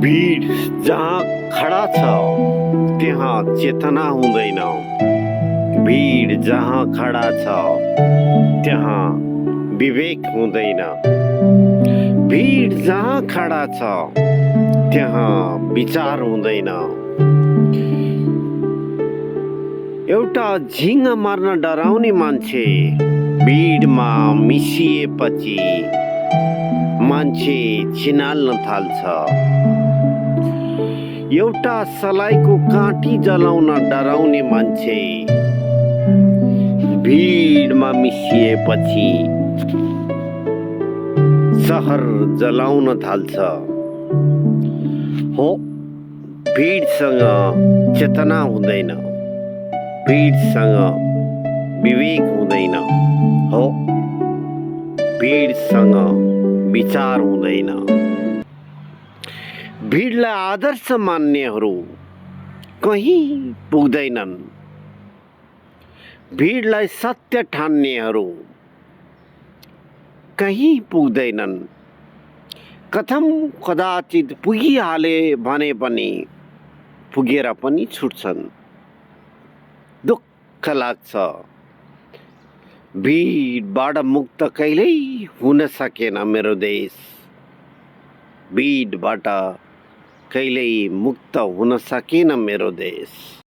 भीड जहाँ खडा छ त्यहाँ चेतना हुँदैन। भीड जहाँ खडा छ त्यहाँ विवेक हुँदैन। भीड जहाँ खडा छ त्यहाँ विचार हुँदैन। एउटा झिङ्ग मार्न डराउने मान्छे भीडमा मिसिएपछि मान्छे छिनाल्न थाल्छ। एउटा सलाइको काँटी जलाउन डराउने मान्छे भीडमा मिसिएपछि सहर जलाउन थाल्छ। हो, भीडसँग चेतना हुँदैन। भीडसँग विवेक हुँदैन। हो, भीडसँग विचार हुँदैन। भीडलाई आदर्श मान्नेहरू कहीँ पुग्दैनन्। भीडलाई सत्य ठान्नेहरू कहीँ पुग्दैनन्। कथम कदाचित पुगिहाले भने पनि पुगेर पनि छुट्छन्। दुःख लाग्छ। भीडबाट मुक्त कहिल्यै हुन सकेन मेरो देश। भीडबाट कहिल्यै मुक्त हुन सकेन मेरो देश।